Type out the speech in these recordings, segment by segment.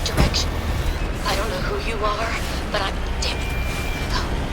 direction. I don't know who you are, but I'm... Damn it. Go.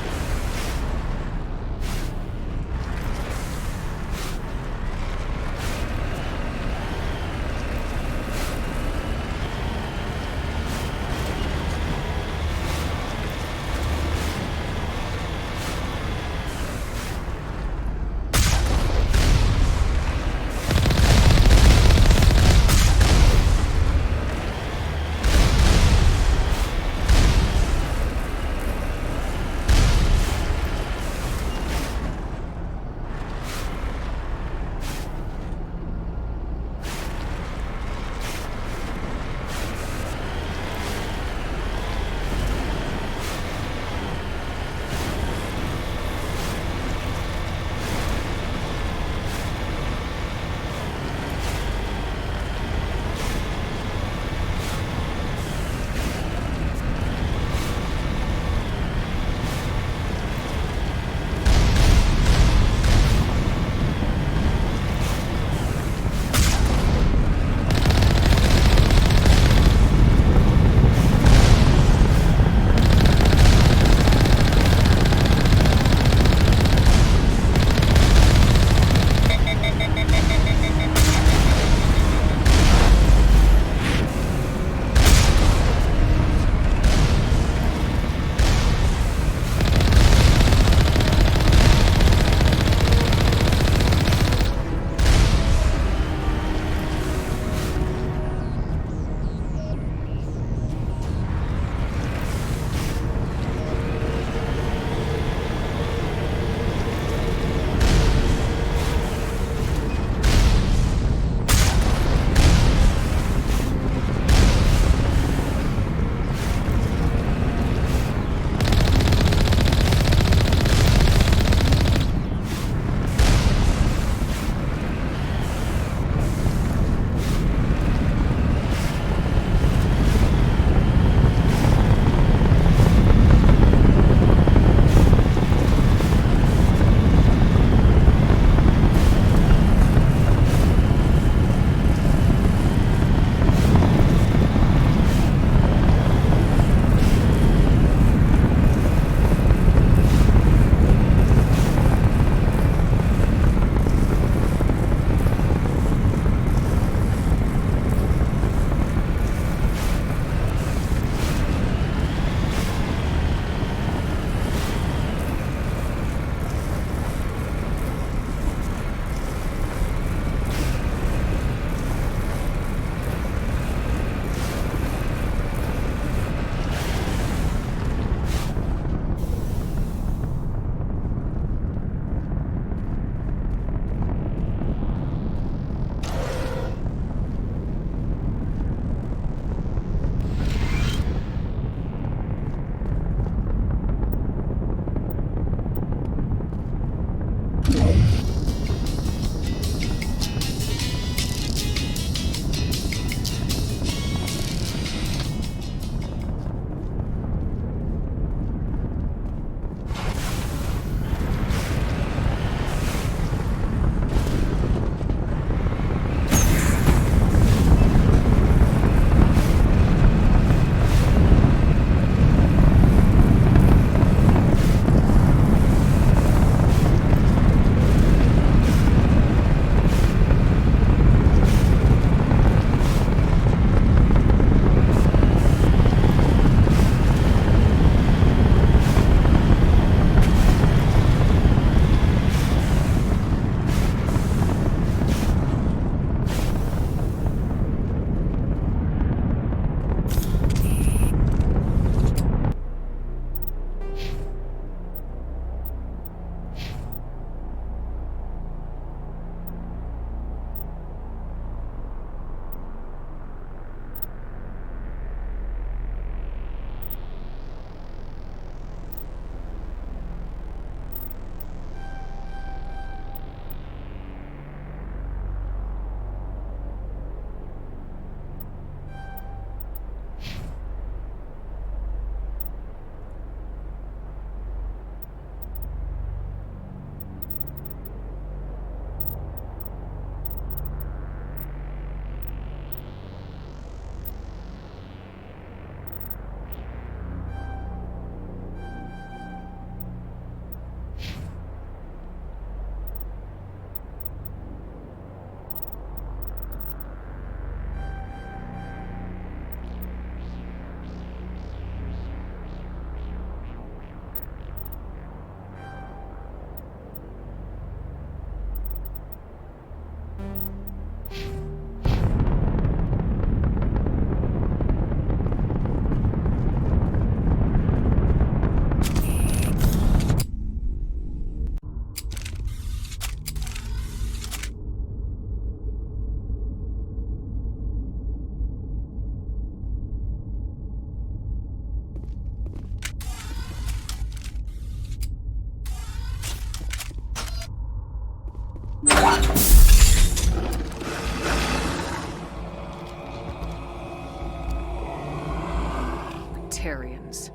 Batarians.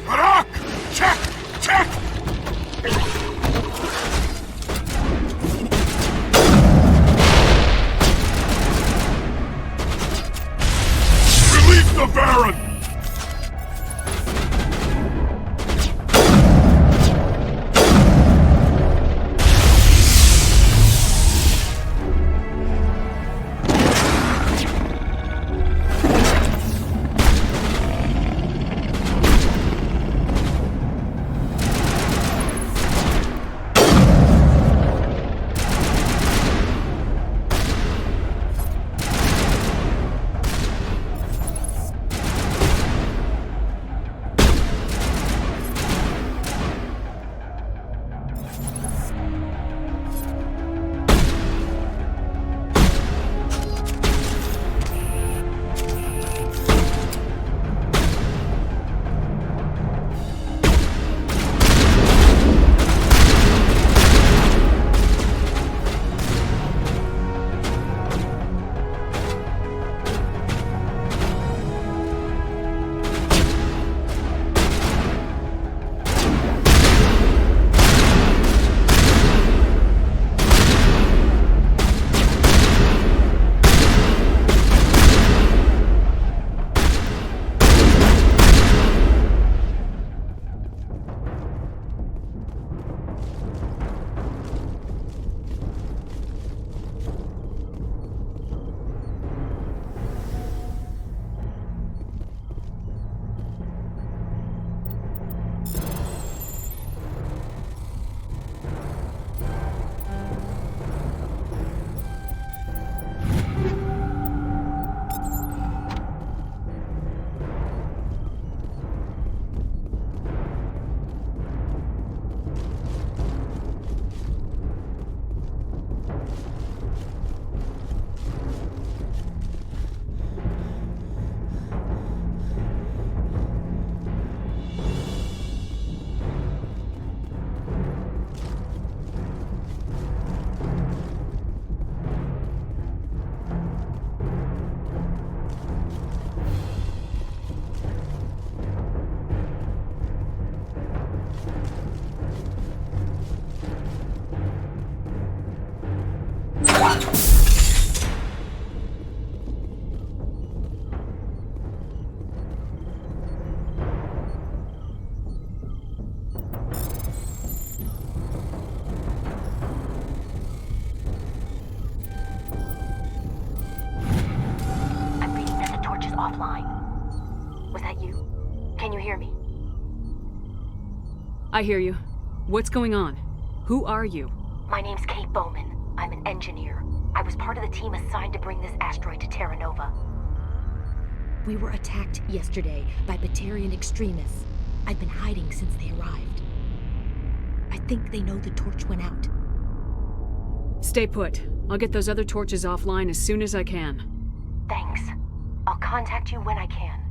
Harak! Check! Check! Release the Baron! Offline. Was that you? Can you hear me? I hear you. What's going on? Who are you? My name's Kate Bowman. I'm an engineer. I was part of the team assigned to bring this asteroid to Terra Nova. We were attacked yesterday by Batarian extremists. I've been hiding since they arrived. I think they know the torch went out. Stay put. I'll get those other torches offline as soon as I can. Thanks. I'll contact you when I can.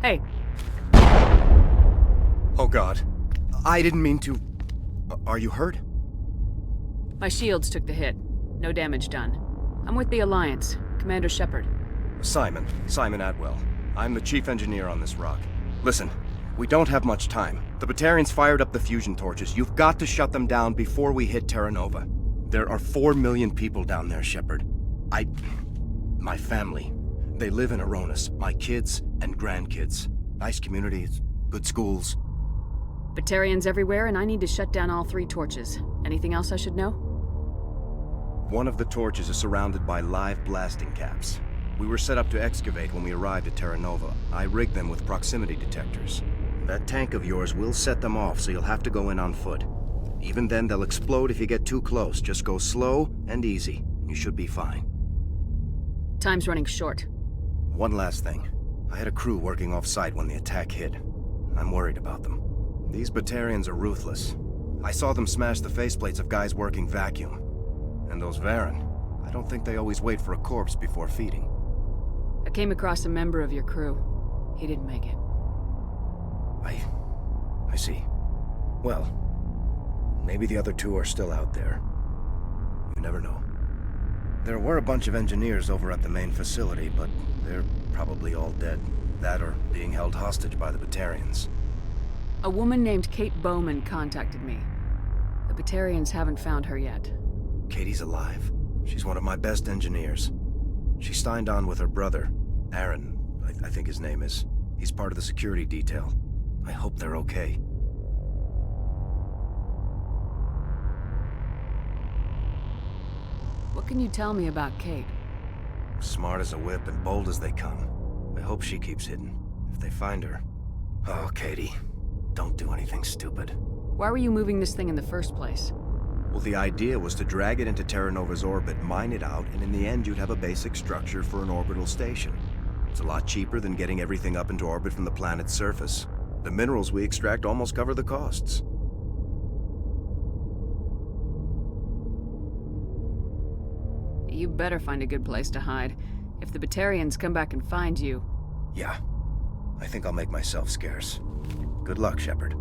Hey. Oh God. I didn't mean to... Are you hurt? My shields took the hit. No damage done. I'm with the Alliance. Commander Shepard. Simon Atwell. I'm the chief engineer on this rock. Listen, we don't have much time. The Batarians fired up the fusion torches. You've got to shut them down before we hit Terra Nova. There are 4 million people down there, Shepard. My family, they live in Aronis. My kids and grandkids. Nice communities, good schools. Batarians everywhere, and I need to shut down all 3 torches. Anything else I should know? One of the torches is surrounded by live blasting caps. We were set up to excavate when we arrived at Terra Nova. I rigged them with proximity detectors. That tank of yours will set them off, so you'll have to go in on foot. Even then, they'll explode if you get too close. Just go slow and easy. You should be fine. Time's running short. One last thing. I had a crew working off-site when the attack hit. I'm worried about them. These Batarians are ruthless. I saw them smash the faceplates of guys working vacuum. And those Varen, I don't think they always wait for a corpse before feeding. I came across a member of your crew. He didn't make it. I see. Well, maybe the other 2 are still out there. You never know. There were a bunch of engineers over at the main facility, but they're probably all dead. That or being held hostage by the Batarians. A woman named Kate Bowman contacted me. The Batarians haven't found her yet. Katie's alive. She's one of my best engineers. She signed on with her brother, Aaron, I think his name is. He's part of the security detail. I hope they're okay. What can you tell me about Kate? Smart as a whip and bold as they come. I hope she keeps hidden. If they find her... Oh, Katie. Don't do anything stupid. Why were you moving this thing in the first place? Well, the idea was to drag it into Terra Nova's orbit, mine it out, and in the end you'd have a basic structure for an orbital station. It's a lot cheaper than getting everything up into orbit from the planet's surface. The minerals we extract almost cover the costs. You better find a good place to hide. If the Batarians come back and find you... Yeah. I think I'll make myself scarce. Good luck, Shepard.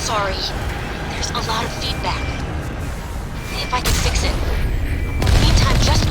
sorry. There's a lot of feedback. See if I can fix it. In the meantime, just...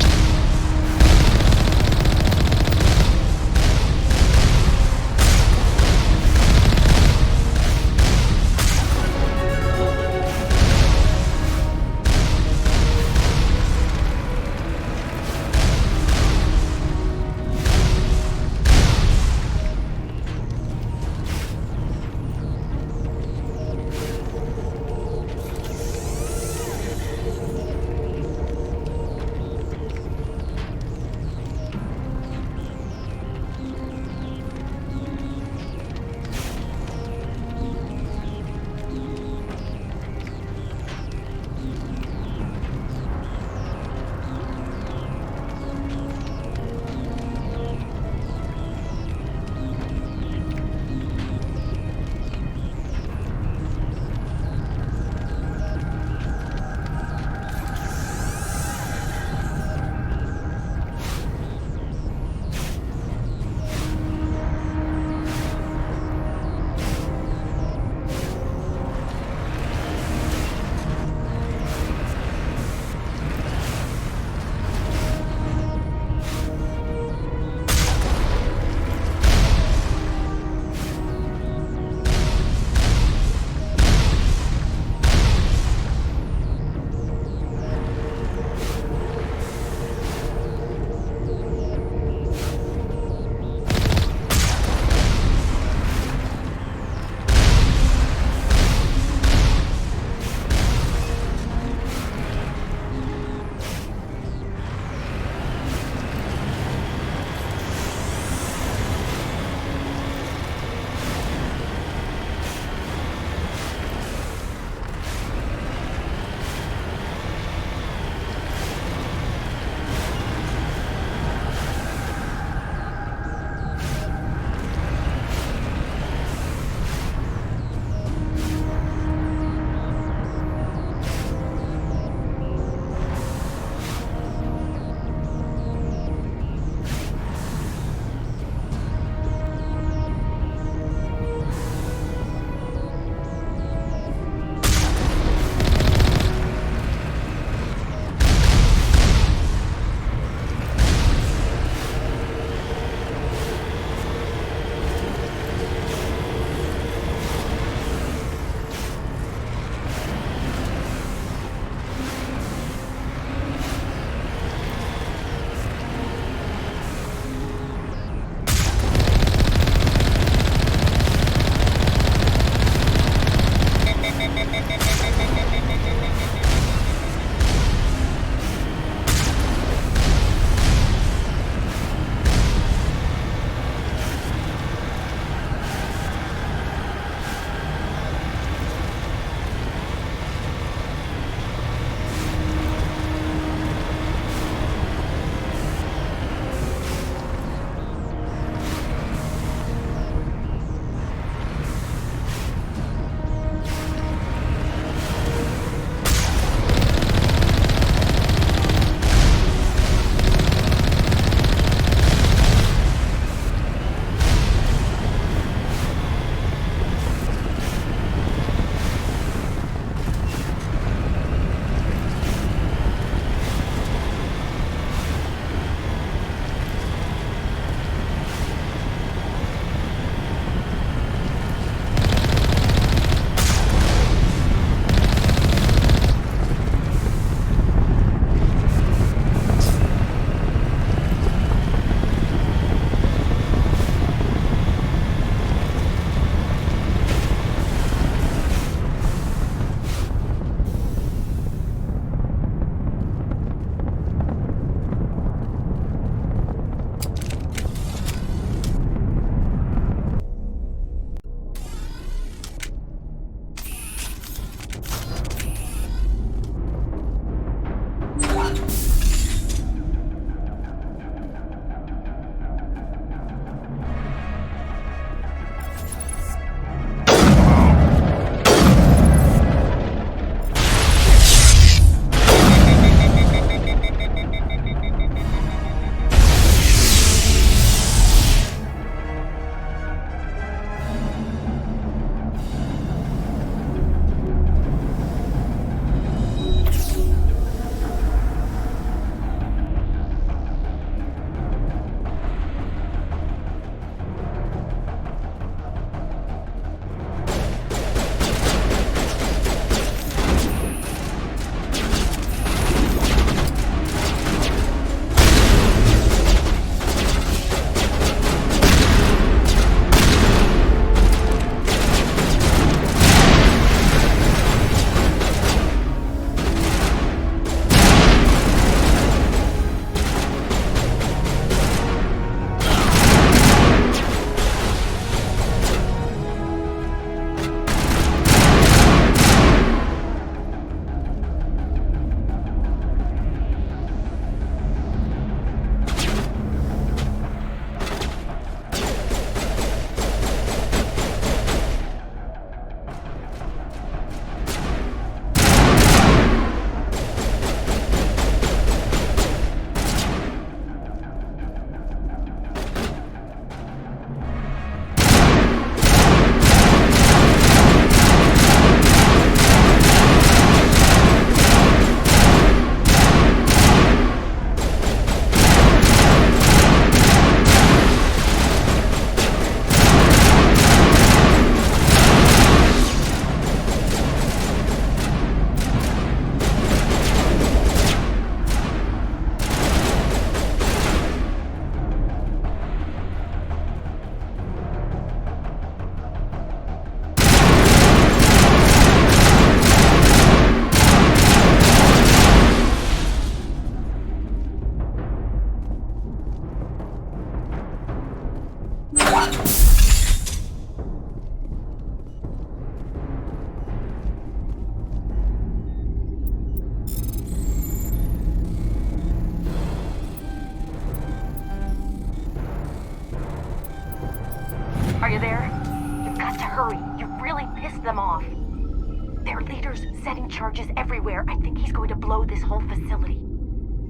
them off. Their leader's setting charges everywhere. I think he's going to blow this whole facility.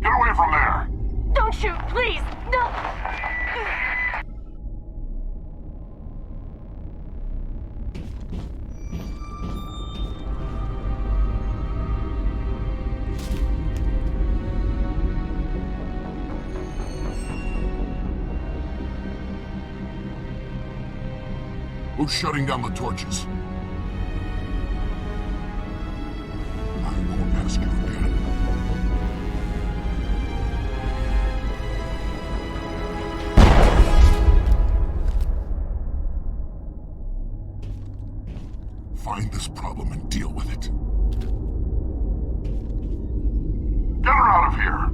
Get away from there! Don't shoot, please! No! Who's shutting down the torches? I won't ask you again. Find this problem and deal with it. Get her out of here!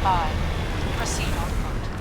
5. Proceed on foot.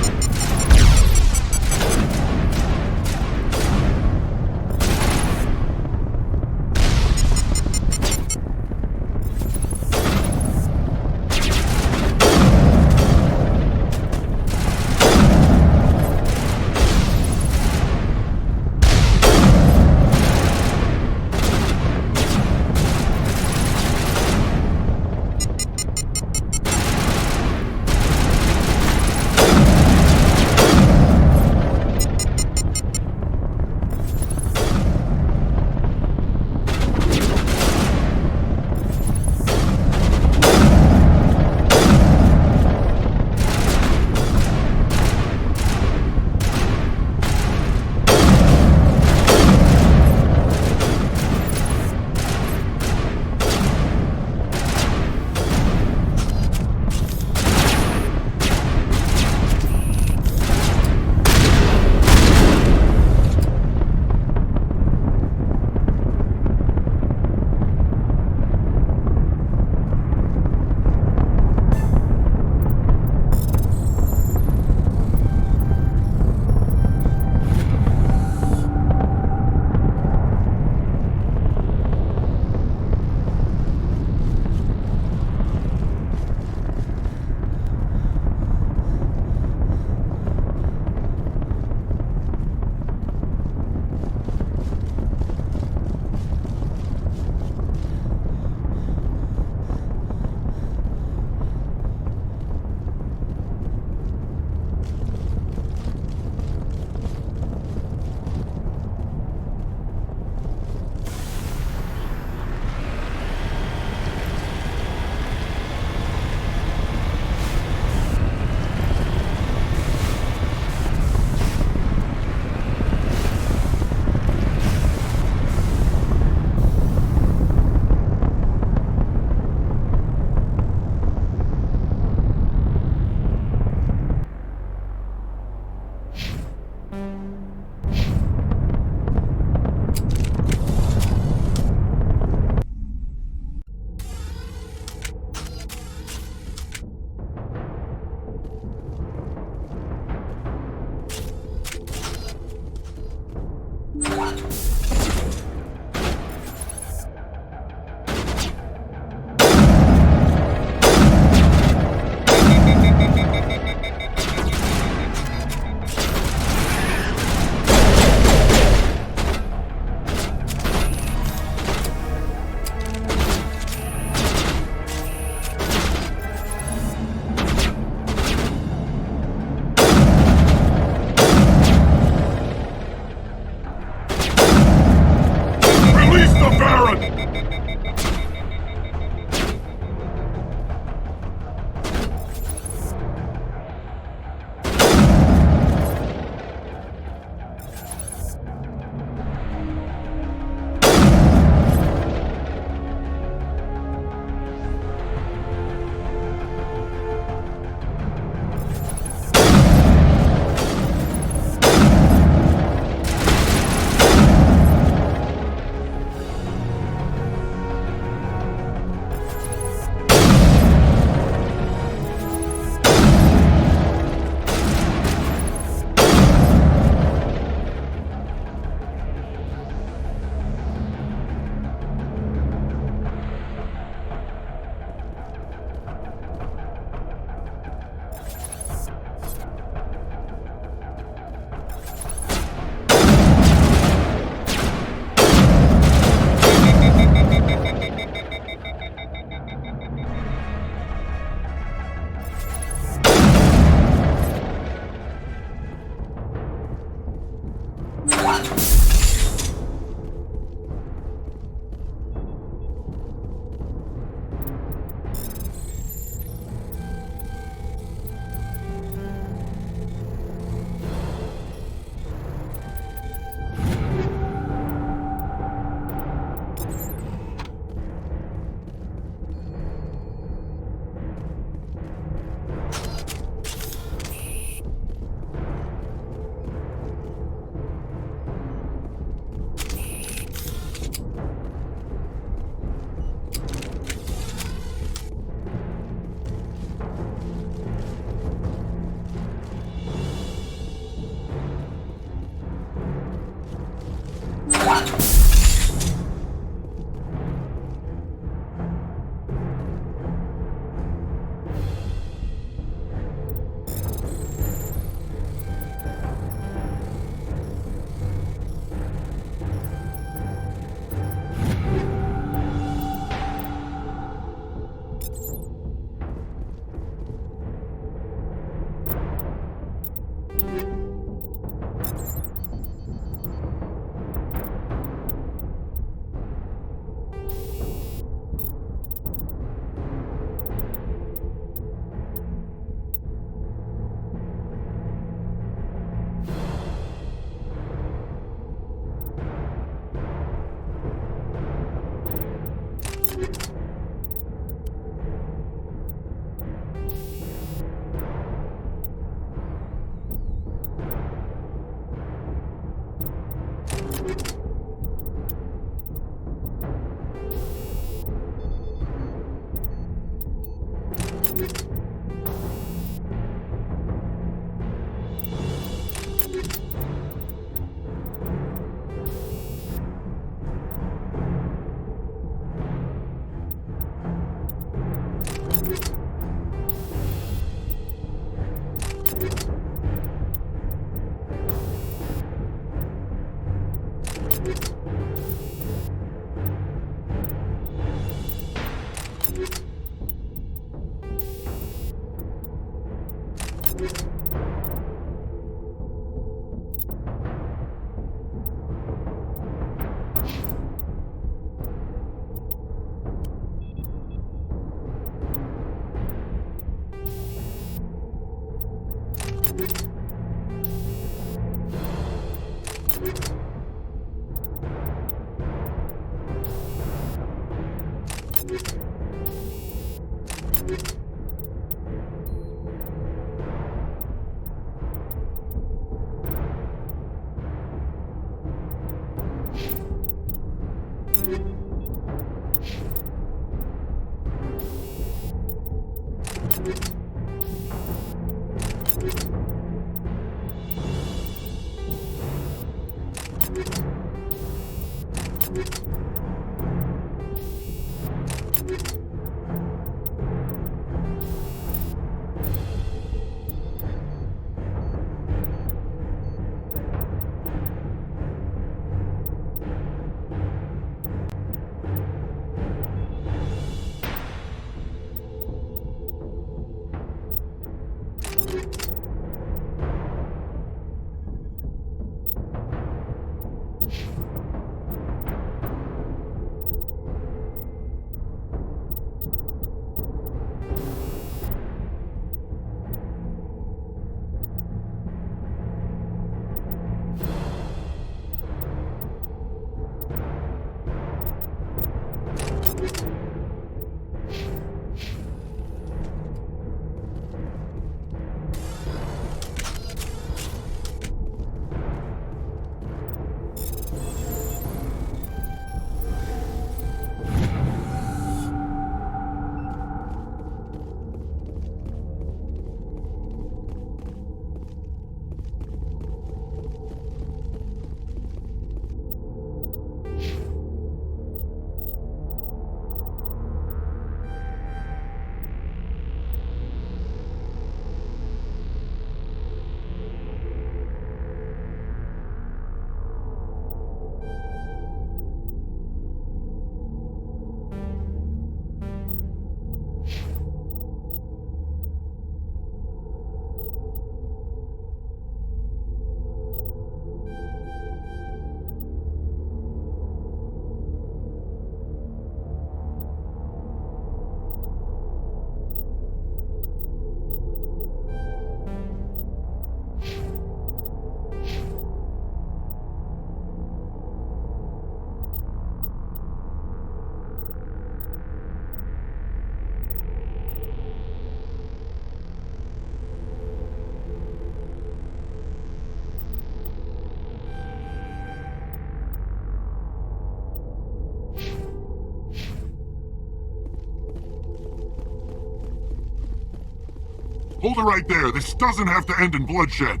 Hold it right there. This doesn't have to end in bloodshed.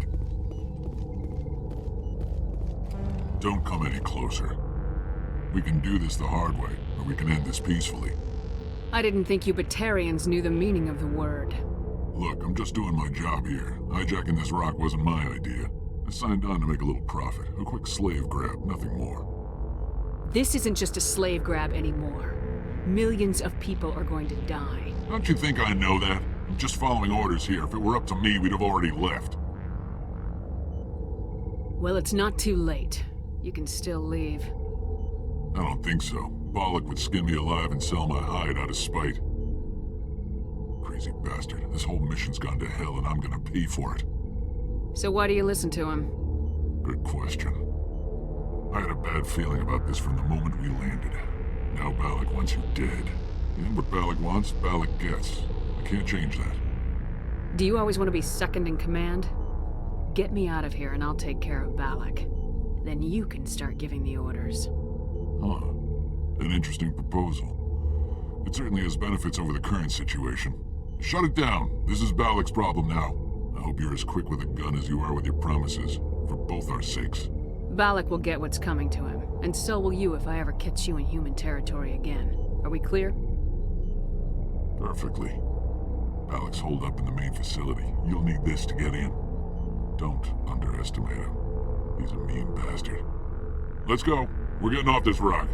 Don't come any closer. We can do this the hard way, or we can end this peacefully. I didn't think you Batarians knew the meaning of the word. Look, I'm just doing my job here. Hijacking this rock wasn't my idea. I signed on to make a little profit. A quick slave grab, nothing more. This isn't just a slave grab anymore. Millions of people are going to die. Don't you think I know that? I'm just following orders here. If it were up to me, we'd have already left. Well, it's not too late. You can still leave. I don't think so. Balak would skin me alive and sell my hide out of spite. Crazy bastard. This whole mission's gone to hell and I'm gonna pay for it. So why do you listen to him? Good question. I had a bad feeling about this from the moment we landed. Now Balak wants you dead. And what Balak wants, Balak gets. I can't change that. Do you always want to be second in command? Get me out of here and I'll take care of Balak. Then you can start giving the orders. Huh. An interesting proposal. It certainly has benefits over the current situation. Shut it down. This is Balak's problem now. I hope you're as quick with a gun as you are with your promises, for both our sakes. Balak will get what's coming to him, and so will you if I ever catch you in human territory again. Are we clear? Perfectly. Balak's holed up in the main facility. You'll need this to get in. Don't underestimate him. He's a mean bastard. Let's go. We're getting off this rock.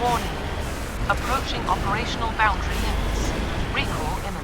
Warning. Approaching operational boundary limits. Recall imminent.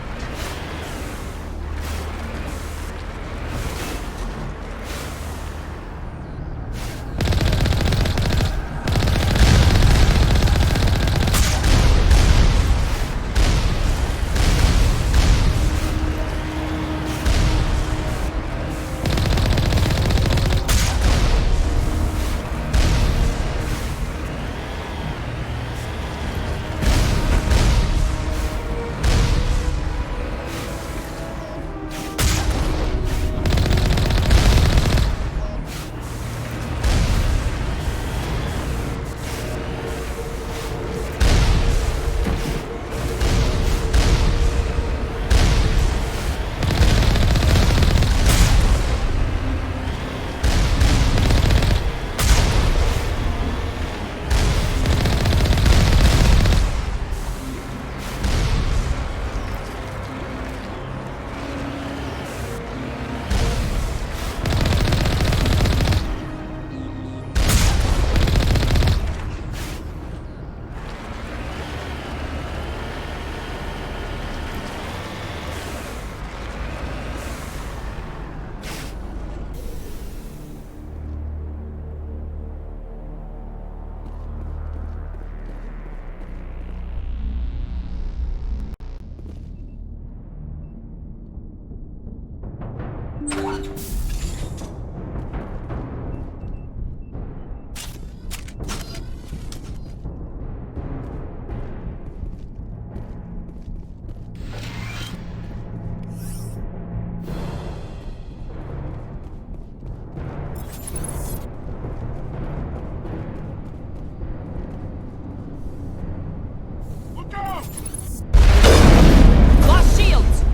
Lost shields!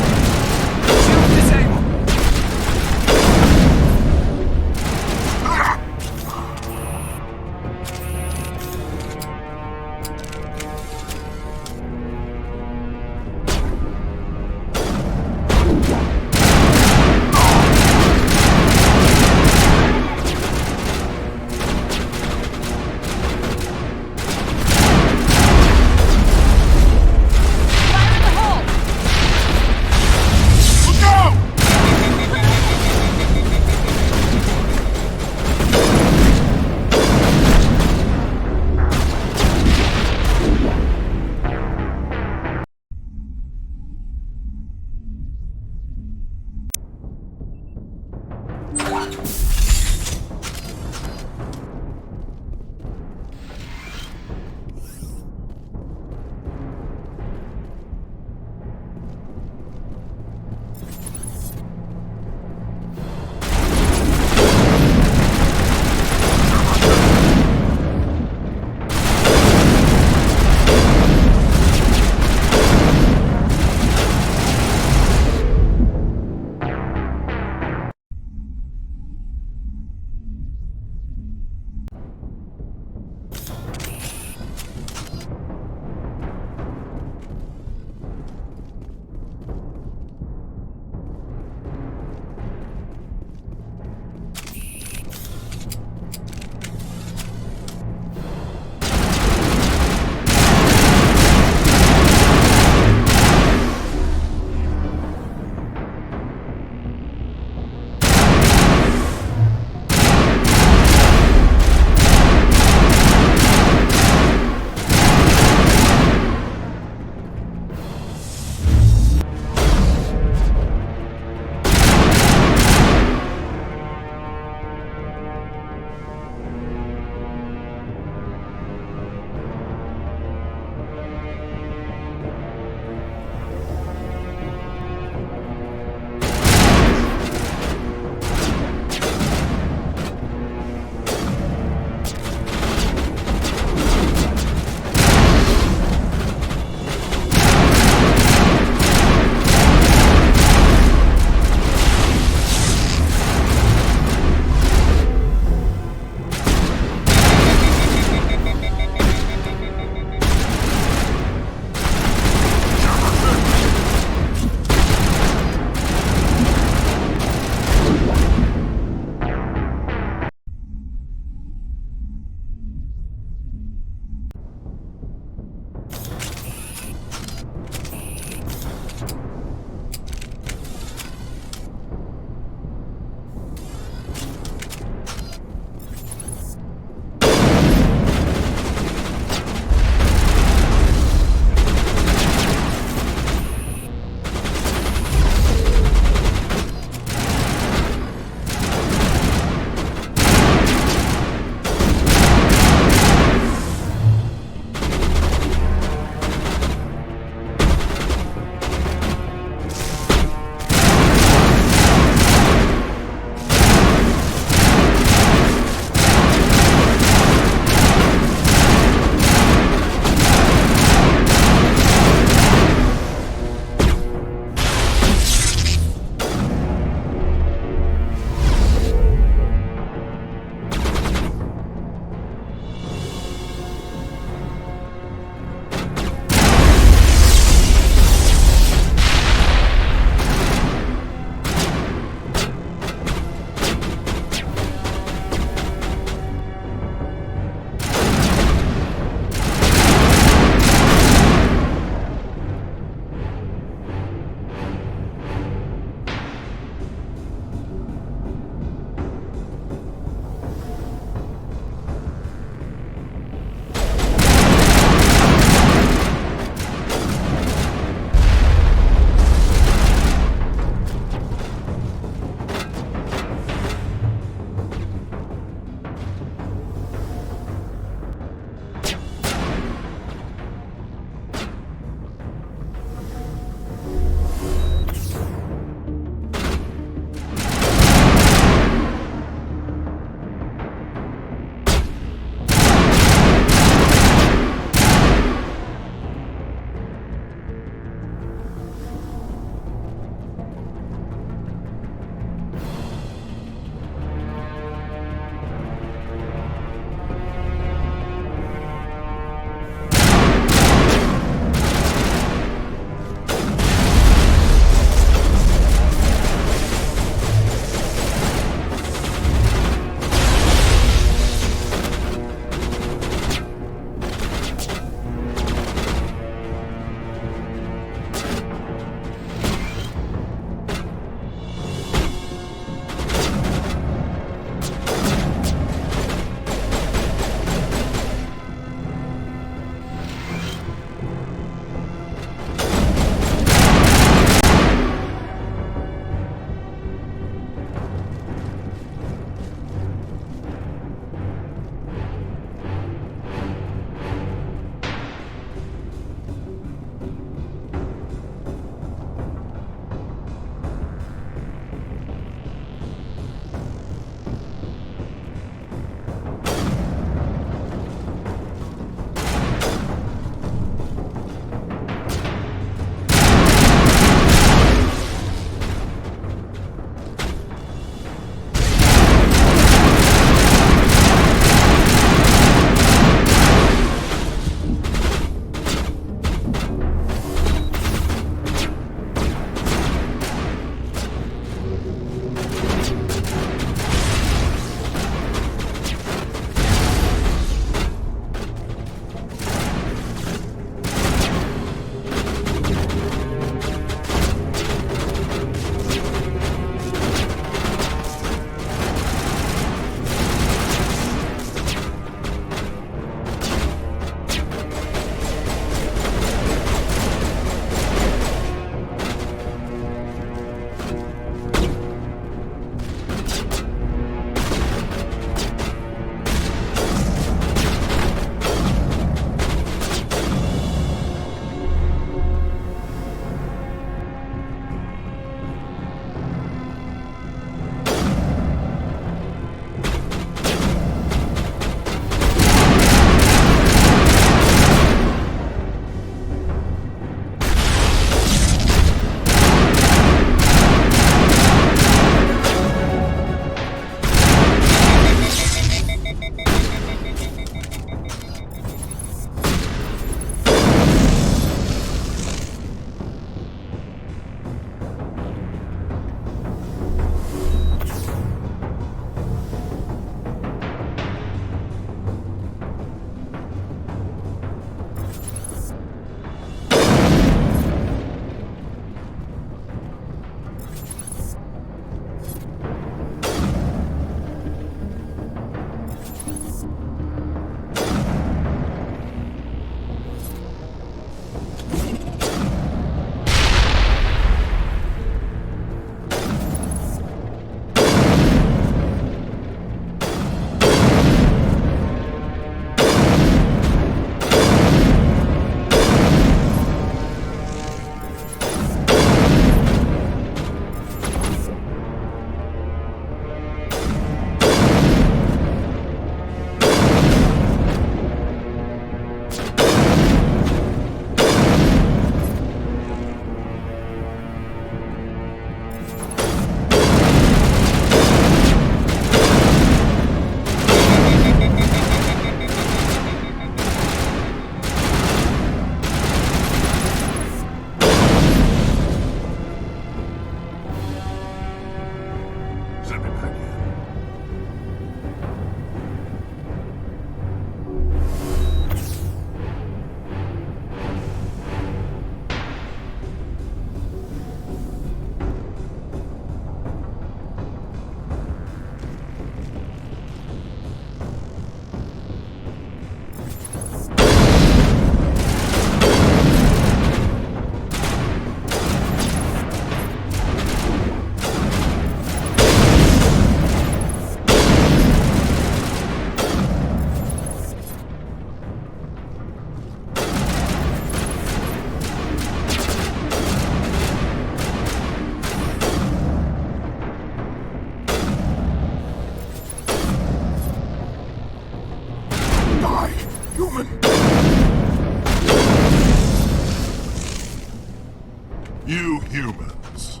You humans.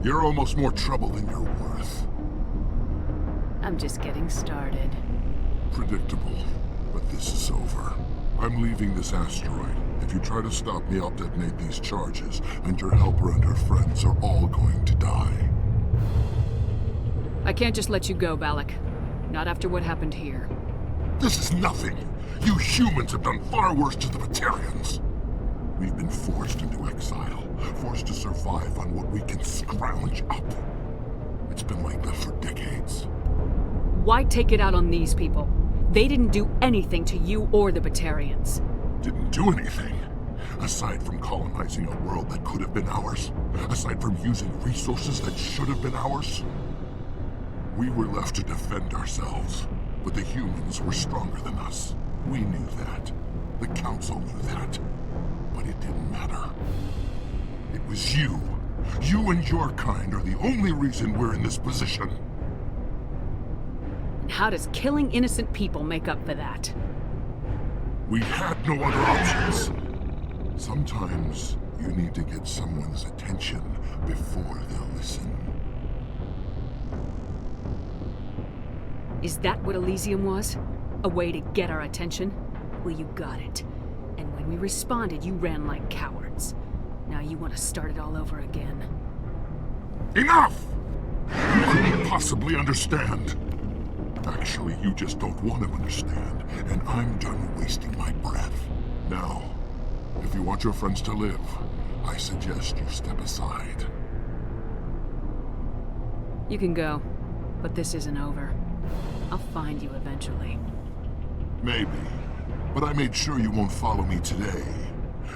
You're almost more trouble than you're worth. I'm just getting started. Predictable, but this is over. I'm leaving this asteroid. If you try to stop me, I'll detonate these charges, and your helper and her friends are all going to die. I can't just let you go, Balak. Not after what happened here. This is nothing. You humans have done far worse to the Batarians. We've been forced into exile, forced to survive on what we can scrounge up. It's been like that for decades. Why take it out on these people? They didn't do anything to you or the Batarians. Didn't do anything. Aside from colonizing a world that could have been ours. Aside from using resources that should have been ours. We were left to defend ourselves. But the humans were stronger than us. We knew that. The Council knew that. But it didn't matter. It was you. You and your kind are the only reason we're in this position. And how does killing innocent people make up for that? We had no other options. Sometimes you need to get someone's attention before they'll listen. Is that what Elysium was? A way to get our attention? Well, you got it. And when we responded, you ran like cowards. Now you want to start it all over again. Enough! You couldn't possibly understand. Actually, you just don't want to understand, and I'm done wasting my breath. Now, if you want your friends to live, I suggest you step aside. You can go, but this isn't over. I'll find you eventually. Maybe, but I made sure you won't follow me today.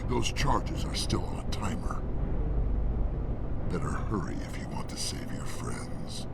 Those charges are still on a timer. Better hurry if you want to save your friends.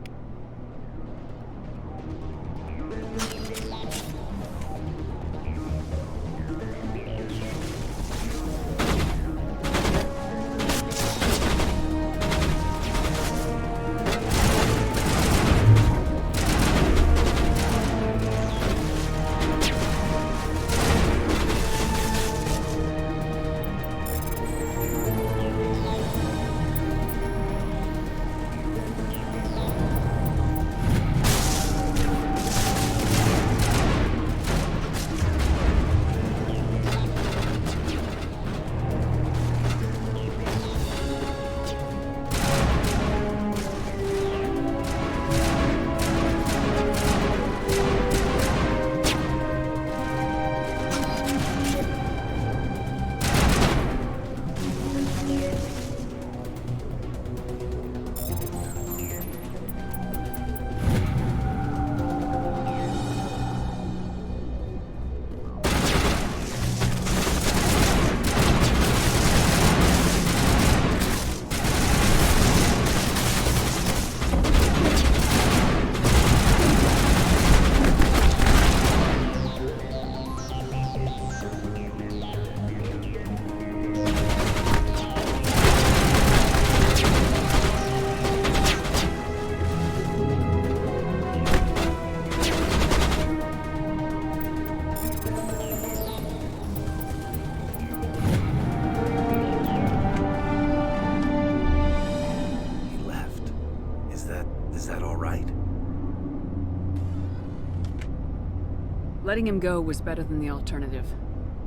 Letting him go was better than the alternative.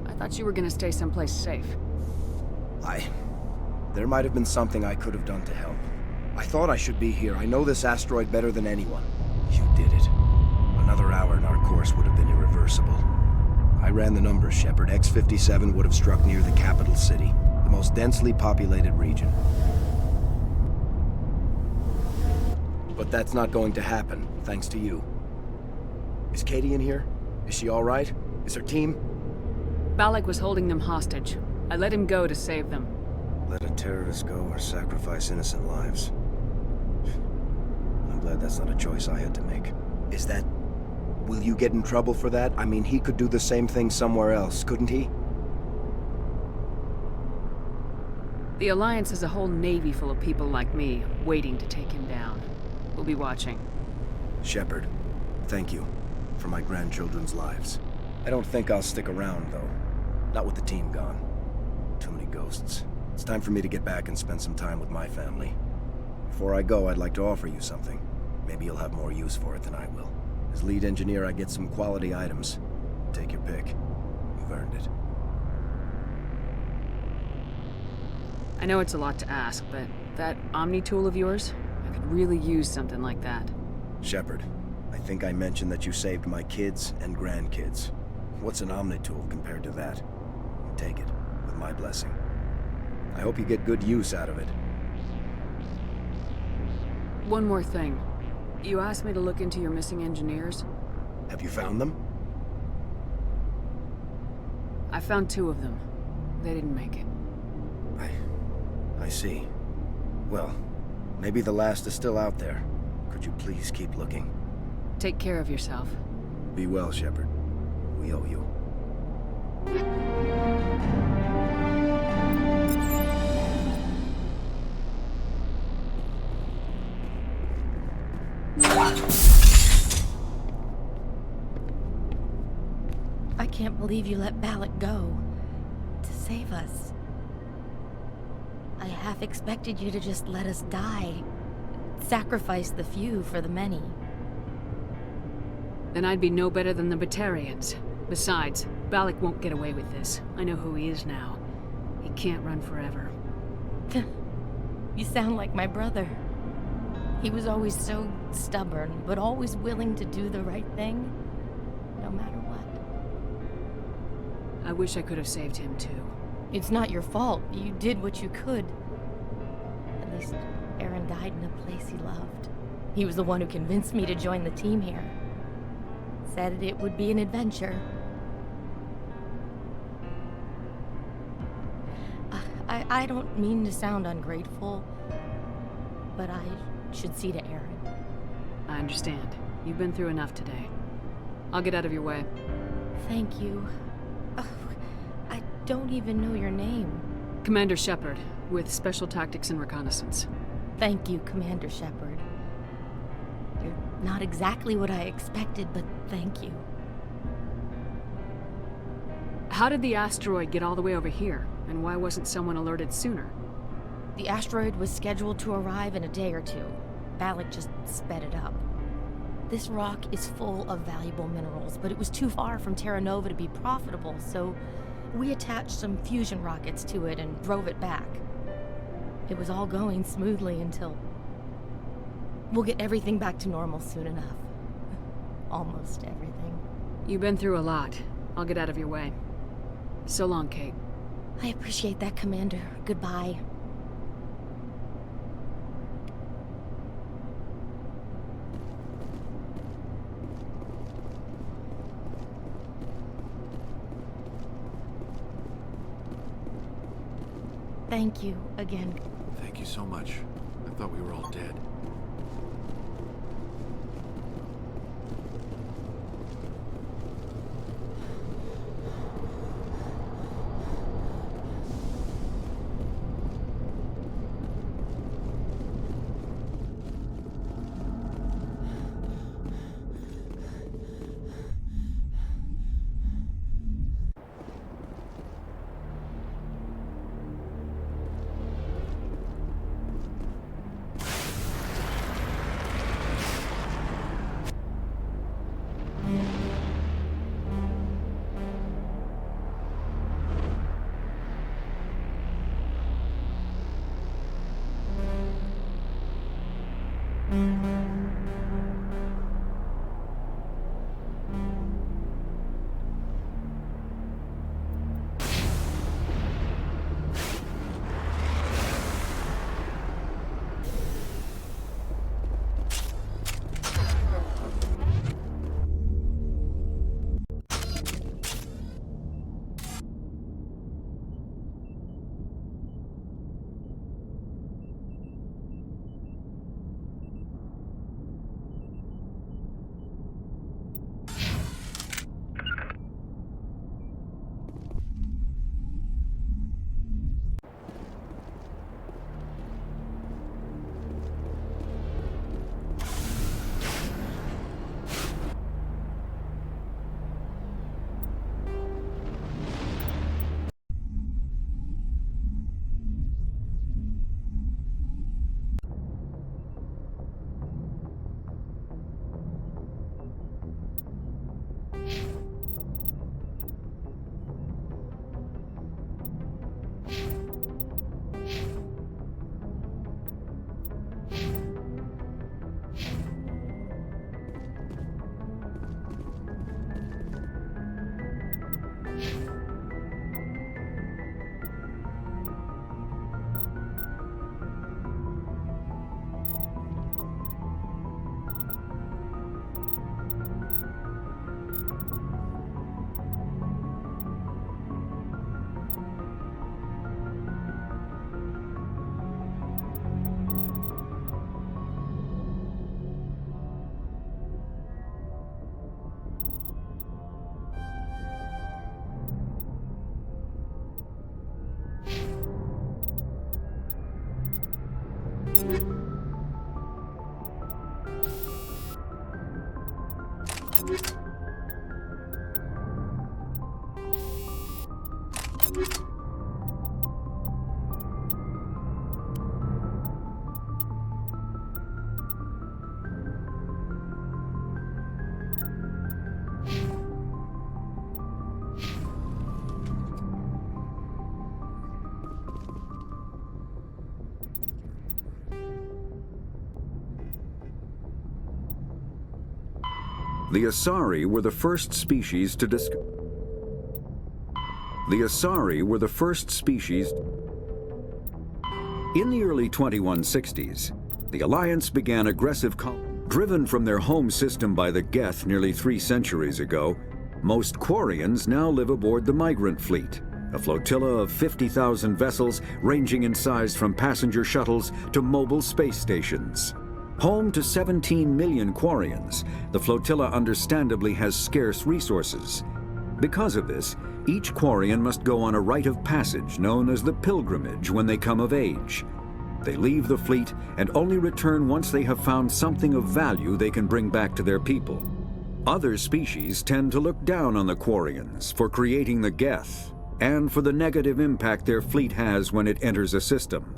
I thought you were gonna stay someplace safe. There might have been something I could have done to help. I thought I should be here. I know this asteroid better than anyone. You did it. Another hour and our course would have been irreversible. I ran the numbers, Shepard. X-57 would have struck near the capital city, the most densely populated region. But that's not going to happen, thanks to you. Is Katie in here? Is she all right? Is her team? Balak was holding them hostage. I let him go to save them. Let a terrorist go or sacrifice innocent lives. I'm glad that's not a choice I had to make. Is that... Will you get in trouble for that? I mean, he could do the same thing somewhere else, couldn't he? The Alliance has a whole navy full of people like me, waiting to take him down. We'll be watching. Shepard, thank you for my grandchildren's lives. I don't think I'll stick around, though. Not with the team gone. Too many ghosts. It's time for me to get back and spend some time with my family. Before I go, I'd like to offer you something. Maybe you'll have more use for it than I will. As lead engineer, I get some quality items. Take your pick. You've earned it. I know it's a lot to ask, but that Omni tool of yours, I could really use something like that. Shepard, I think I mentioned that you saved my kids and grandkids. What's an Omni tool compared to that? Take it, with my blessing. I hope you get good use out of it. One more thing. You asked me to look into your missing engineers. Have you found them? I found 2 of them. They didn't make it. I see. Well, maybe the last is still out there. Could you please keep looking? Take care of yourself. Be well, Shepard. We owe you. I can't believe you let Balak go. To save us. I half expected you to just let us die. Sacrifice the few for the many. Then I'd be no better than the Batarians. Besides, Balak won't get away with this. I know who he is now. He can't run forever. You sound like my brother. He was always so stubborn, but always willing to do the right thing, no matter what. I wish I could have saved him too. It's not your fault. You did what you could. At least Aaron died in a place he loved. He was the one who convinced me to join the team here. Said it would be an adventure. I don't mean to sound ungrateful, but I should see to Aaron. I understand. You've been through enough today. I'll get out of your way. Thank you. I don't even know your name. Commander Shepard, with Special Tactics and Reconnaissance. Thank you, Commander Shepard. You're not exactly what I expected, but thank you. How did the asteroid get all the way over here? And why wasn't someone alerted sooner? The asteroid was scheduled to arrive in a day or 2. Balak just sped it up. This rock is full of valuable minerals, but it was too far from Terra Nova to be profitable, so we attached some fusion rockets to it and drove it back. It was all going smoothly until... We'll get everything back to normal soon enough. Almost everything. You've been through a lot. I'll get out of your way. So long, Kate. I appreciate that, Commander. Goodbye. Thank you again. Thank you so much. I thought we were all dead. The Asari were the first species to discover. The Asari were the first species. In the early 2160s, the Alliance began aggressive driven from their home system by the Geth nearly 3 centuries ago. Most Quarians now live aboard the Migrant Fleet, a flotilla of 50,000 vessels ranging in size from passenger shuttles to mobile space stations. Home to 17 million Quarians, the flotilla understandably has scarce resources. Because of this, each Quarian must go on a rite of passage known as the Pilgrimage when they come of age. They leave the fleet and only return once they have found something of value they can bring back to their people. Other species tend to look down on the Quarians for creating the Geth and for the negative impact their fleet has when it enters a system.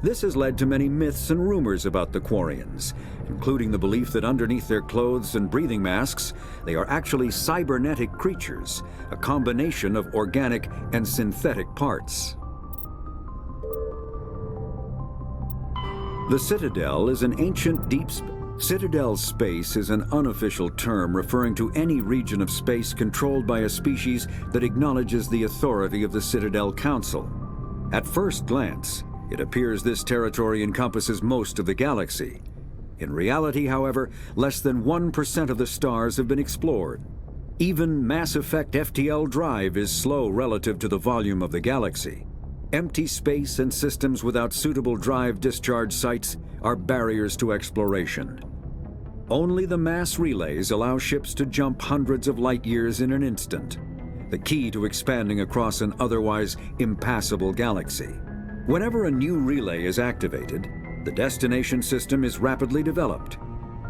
This has led to many myths and rumors about the Quarians, including the belief that underneath their clothes and breathing masks, they are actually cybernetic creatures, a combination of organic and synthetic parts. The Citadel is an ancient Citadel space is an unofficial term referring to any region of space controlled by a species that acknowledges the authority of the Citadel Council. At first glance, it appears this territory encompasses most of the galaxy. In reality, however, less than 1% of the stars have been explored. Even Mass Effect FTL drive is slow relative to the volume of the galaxy. Empty space and systems without suitable drive discharge sites are barriers to exploration. Only the mass relays allow ships to jump hundreds of light years in an instant, the key to expanding across an otherwise impassable galaxy. Whenever a new relay is activated, the destination system is rapidly developed.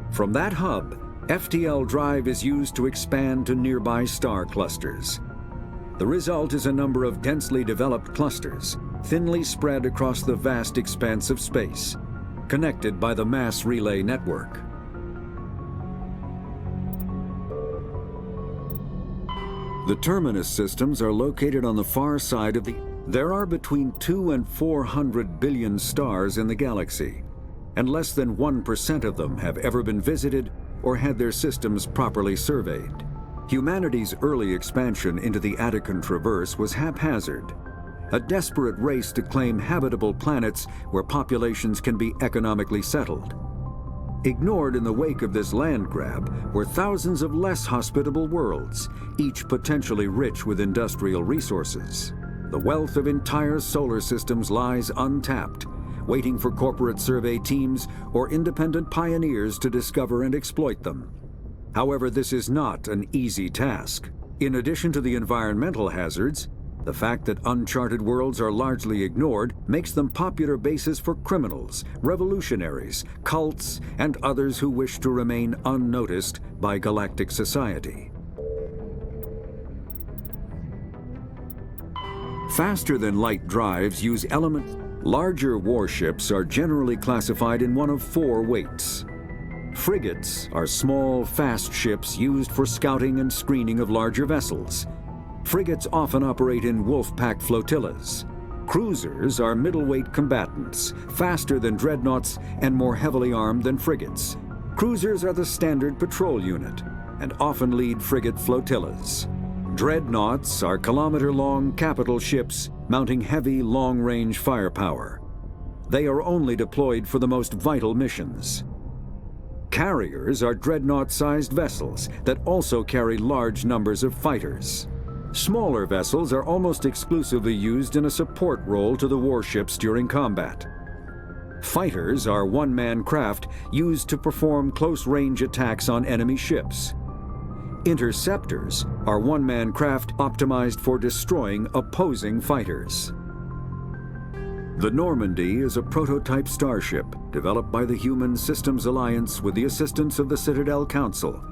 From that hub, FTL drive is used to expand to nearby star clusters. The result is a number of densely developed clusters, thinly spread across the vast expanse of space, connected by the mass relay network. The terminus systems are located on the far side of the... There are between 200 and 400 billion stars in the galaxy, and less than 1% of them have ever been visited or had their systems properly surveyed. Humanity's early expansion into the Attican Traverse was haphazard, a desperate race to claim habitable planets where populations can be economically settled. Ignored in the wake of this land grab were thousands of less hospitable worlds, each potentially rich with industrial resources. The wealth of entire solar systems lies untapped, waiting for corporate survey teams or independent pioneers to discover and exploit them. However, this is not an easy task. In addition to the environmental hazards, the fact that uncharted worlds are largely ignored makes them popular bases for criminals, revolutionaries, cults, and others who wish to remain unnoticed by galactic society. Faster-than-light drives use elements. Larger warships are generally classified in one of 4 weights. Frigates are small, fast ships used for scouting and screening of larger vessels. Frigates often operate in wolf-pack flotillas. Cruisers are middleweight combatants, faster than dreadnoughts and more heavily armed than frigates. Cruisers are the standard patrol unit and often lead frigate flotillas. Dreadnoughts are kilometer-long capital ships mounting heavy, long-range firepower. They are only deployed for the most vital missions. Carriers are dreadnought-sized vessels that also carry large numbers of fighters. Smaller vessels are almost exclusively used in a support role to the warships during combat. Fighters are one-man craft used to perform close-range attacks on enemy ships. Interceptors are one-man craft optimized for destroying opposing fighters. The Normandy is a prototype starship developed by the Human Systems Alliance with the assistance of the Citadel Council.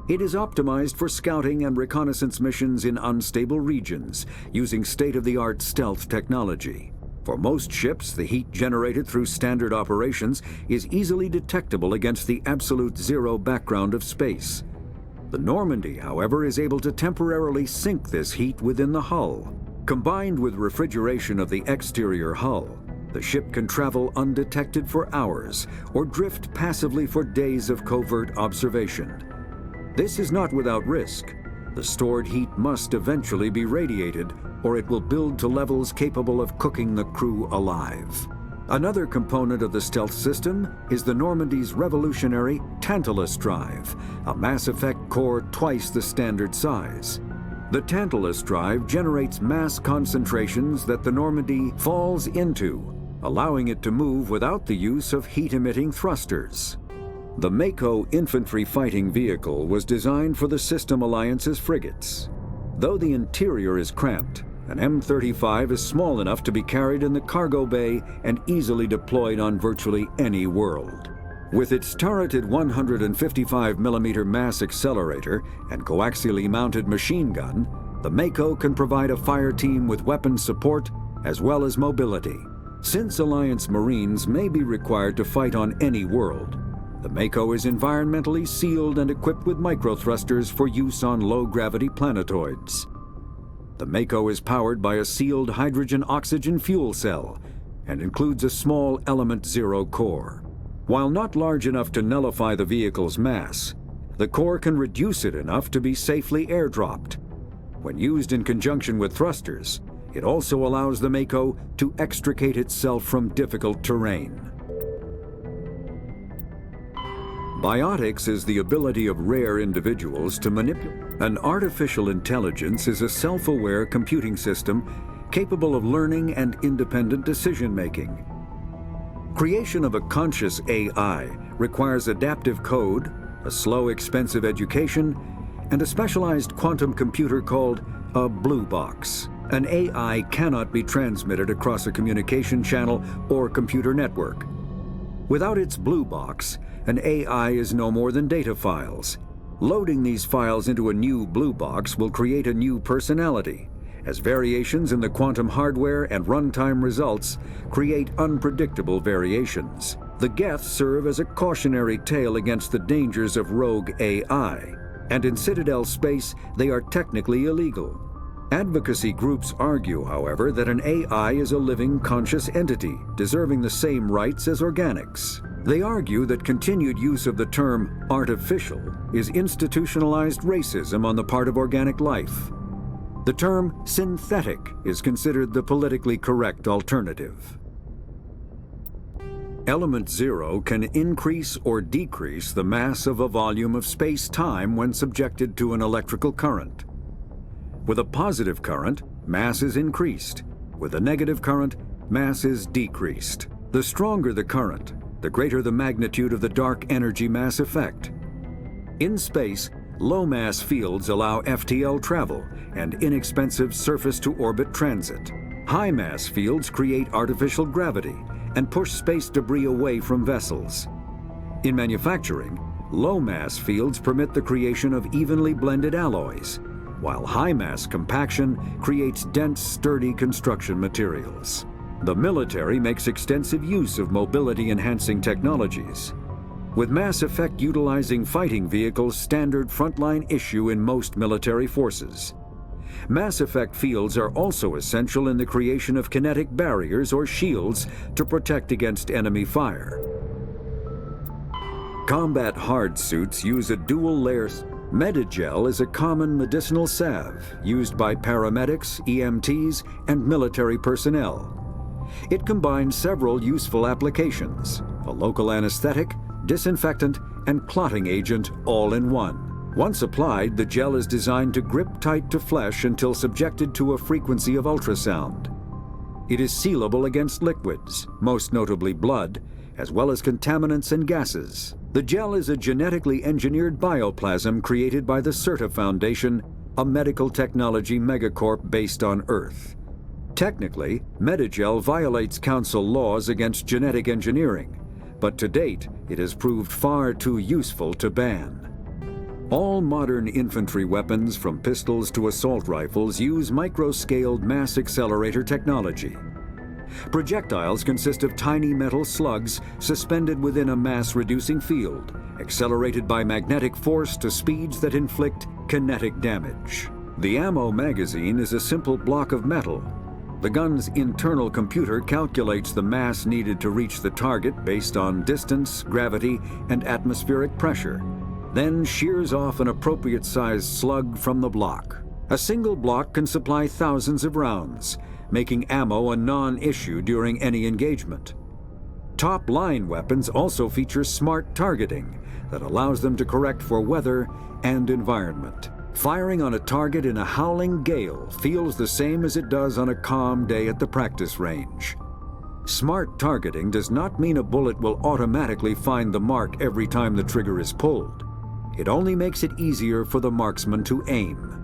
It is optimized for scouting and reconnaissance missions in unstable regions using state-of-the-art stealth technology. For most ships, the heat generated through standard operations is easily detectable against the absolute zero background of space. The Normandy, however, is able to temporarily sink this heat within the hull. Combined with refrigeration of the exterior hull, the ship can travel undetected for hours or drift passively for days of covert observation. This is not without risk. The stored heat must eventually be radiated, or it will build to levels capable of cooking the crew alive. Another component of the stealth system is the Normandy's revolutionary Tantalus drive, a Mass Effect core twice the standard size. The Tantalus drive generates mass concentrations that the Normandy falls into, allowing it to move without the use of heat-emitting thrusters. The Mako infantry fighting vehicle was designed for the System Alliance's frigates. Though the interior is cramped, an M35 is small enough to be carried in the cargo bay and easily deployed on virtually any world. With its turreted 155mm mass accelerator and coaxially mounted machine gun, the Mako can provide a fire team with weapon support as well as mobility. Since Alliance Marines may be required to fight on any world, the Mako is environmentally sealed and equipped with microthrusters for use on low-gravity planetoids. The Mako is powered by a sealed hydrogen-oxygen fuel cell and includes a small Element Zero core. While not large enough to nullify the vehicle's mass, the core can reduce it enough to be safely airdropped. When used in conjunction with thrusters, it also allows the Mako to extricate itself from difficult terrain. Biotics is the ability of rare individuals to manipulate. An artificial intelligence is a self-aware computing system capable of learning and independent decision-making. Creation of a conscious AI requires adaptive code, a slow, expensive education, and a specialized quantum computer called a blue box. An AI cannot be transmitted across a communication channel or computer network. Without its blue box, an AI is no more than data files. Loading these files into a new blue box will create a new personality, as variations in the quantum hardware and runtime results create unpredictable variations. The Geth serve as a cautionary tale against the dangers of rogue AI, and in Citadel space, they are technically illegal. Advocacy groups argue, however, that an AI is a living, conscious entity, deserving the same rights as organics. They argue that continued use of the term artificial is institutionalized racism on the part of organic life. The term synthetic is considered the politically correct alternative. Element Zero can increase or decrease the mass of a volume of space-time when subjected to an electrical current. With a positive current, mass is increased. With a negative current, mass is decreased. The stronger the current, the greater the magnitude of the dark energy mass effect. In space, low-mass fields allow FTL travel and inexpensive surface-to-orbit transit. High-mass fields create artificial gravity and push space debris away from vessels. In manufacturing, low-mass fields permit the creation of evenly blended alloys, while high-mass compaction creates dense, sturdy construction materials. The military makes extensive use of mobility-enhancing technologies, with Mass Effect utilizing fighting vehicles standard frontline issue in most military forces. Mass Effect fields are also essential in the creation of kinetic barriers or shields to protect against enemy fire. Combat hard suits use a dual-layer. Medigel is a common medicinal salve used by paramedics, EMTs, and military personnel. It combines several useful applications: a local anesthetic, disinfectant, and clotting agent all in one. Once applied, the gel is designed to grip tight to flesh until subjected to a frequency of ultrasound. It is sealable against liquids, most notably blood, as well as contaminants and gases. The gel is a genetically engineered bioplasm created by the CERTA Foundation, a medical technology megacorp based on Earth. Technically, Medigel violates Council laws against genetic engineering, but to date, it has proved far too useful to ban. All modern infantry weapons, from pistols to assault rifles, use micro-scaled mass accelerator technology. Projectiles consist of tiny metal slugs suspended within a mass-reducing field, accelerated by magnetic force to speeds that inflict kinetic damage. The ammo magazine is a simple block of metal. The gun's internal computer calculates the mass needed to reach the target based on distance, gravity, and atmospheric pressure, then shears off an appropriate-sized slug from the block. A single block can supply thousands of rounds, making ammo a non-issue during any engagement. Top-line weapons also feature smart targeting that allows them to correct for weather and environment. Firing on a target in a howling gale feels the same as it does on a calm day at the practice range. Smart targeting does not mean a bullet will automatically find the mark every time the trigger is pulled. It only makes it easier for the marksman to aim.